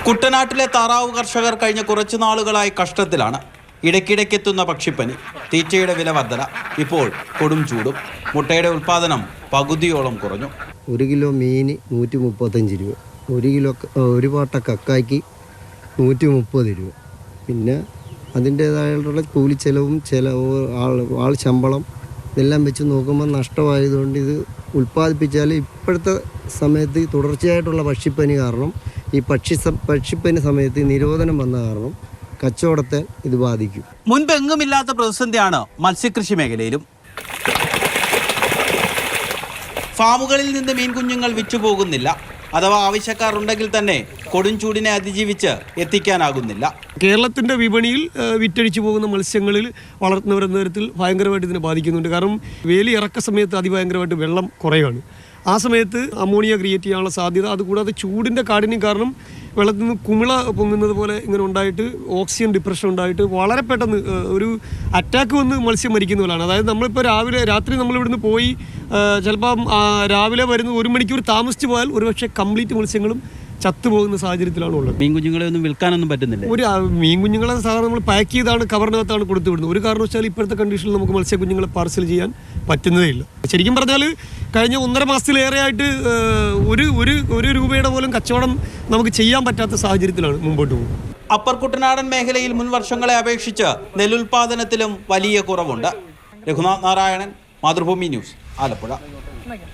കുട്ടനാട്ടിലെ താറാവ് കർഷകർ കഴിഞ്ഞ കുറച്ചു നാളുകളായി കഷ്ടത്തിലാണ്. ഇടയ്ക്കിടയ്ക്കെത്തുന്ന പക്ഷിപ്പനി, തീറ്റയുടെ വില വർധന, ഇപ്പോൾ കൊടും ചൂടും. മുട്ടയുടെ ഉൽപ്പാദനം പകുതിയോളം കുറഞ്ഞു. 1 കിലോ മീന് 135 രൂപ, 1 കിലോ ഒരു പാട്ട കക്കായ്ക്ക് 130 രൂപ. പിന്നെ അതിൻ്റേതായിട്ടുള്ള കൂലിച്ചെലവും ആൾ ശമ്പളം ഇതെല്ലാം വെച്ച് നോക്കുമ്പോൾ നഷ്ടമായതുകൊണ്ട് ഇത് ഉൽപ്പാദിപ്പിച്ചാൽ ഇപ്പോഴത്തെ സമയത്ത് തുടർച്ചയായിട്ടുള്ള പക്ഷിപ്പനി കാരണം ഈ പക്ഷിപ്പനി സമയത്ത് നിരോധനം വന്ന കാരണം കച്ചവടത്തെ ഇത് ബാധിക്കും. മുൻപെങ്ങുമില്ലാത്ത പ്രതിസന്ധിയാണ് മത്സ്യകൃഷി മേഖലയിലും. ഫാമുകളിൽ നിന്ന് മീൻകുഞ്ഞുങ്ങൾ വിറ്റുപോകുന്നില്ല. അഥവാ ആവശ്യക്കാർ ഉണ്ടെങ്കിൽ തന്നെ കൊടുംചൂടിനെ അതിജീവിച്ച് എത്തിക്കാനാകുന്നില്ല. കേരളത്തിൻ്റെ വിപണിയിൽ വിറ്റഴിച്ചു പോകുന്ന മത്സ്യങ്ങളിൽ വളർത്തുന്നവരെന്ന തരത്തിൽ ഭയങ്കരമായിട്ട് ഇതിനെ ബാധിക്കുന്നുണ്ട്. കാരണം വേലി ഇറക്ക സമയത്ത് അതിഭയങ്കരമായിട്ട് വെള്ളം കുറയുകയാണ്. ആ സമയത്ത് അമോണിയ ക്രിയേറ്റ് ചെയ്യാനുള്ള സാധ്യത, അതുകൂടാതെ ചൂടിൻ്റെ കാഠിന്യം കാരണം വെള്ളത്തിൽ നിന്ന് കുമിള പൊങ്ങുന്നത് പോലെ ഇങ്ങനെ ഉണ്ടായിട്ട് ഓക്സിജൻ ഡിപ്രഷൻ ഉണ്ടായിട്ട് വളരെ പെട്ടെന്ന് ഒരു അറ്റാക്ക് വന്ന് മത്സ്യം മരിക്കുന്ന പോലെയാണ്. അതായത് നമ്മളിപ്പോൾ രാത്രി നമ്മളിവിടുന്ന് പോയി ചിലപ്പം രാവിലെ വരുന്ന 1 മണിക്കൂർ താമസിച്ച് പോയാൽ ഒരുപക്ഷെ കംപ്ലീറ്റ് മത്സ്യങ്ങളും ചത്തുപോകുന്ന സാഹചര്യത്തിലാണ് ഉള്ളത്. മീൻ കുഞ്ഞുങ്ങളെ ഒന്നും വിൽക്കാനൊന്നും പറ്റുന്നില്ല. ഒരു മീൻ കുഞ്ഞുങ്ങളെ സാധാരണ നമ്മൾ പാക്ക് ചെയ്താണ് കവറിനകത്താണ് കൊടുത്തു വിടുന്നത്. ഒരു കാരണവശാലും ഇപ്പോഴത്തെ കണ്ടീഷനിൽ നമുക്ക് മത്സ്യക്കുഞ്ഞുങ്ങളെ പാർസൽ ചെയ്യാൻ പറ്റുന്നതേ ഇല്ല. ശരിക്കും പറഞ്ഞാൽ കഴിഞ്ഞ 1.5 മാസത്തിലേറെ ആയിട്ട് ഒരു രൂപയുടെ പോലും കച്ചവടം നമുക്ക് ചെയ്യാൻ പറ്റാത്ത സാഹചര്യത്തിലാണ് മുമ്പോട്ട് പോകുന്നത്. അപ്പർ കുട്ടനാടൻ മേഖലയിൽ മുൻ വർഷങ്ങളെ അപേക്ഷിച്ച് നെല്ലുൽപാദനത്തിലും വലിയ കുറവുണ്ട്. രഘുനാഥ് നാരായണൻ, മാതൃഭൂമി ന്യൂസ്, ആലപ്പുഴ.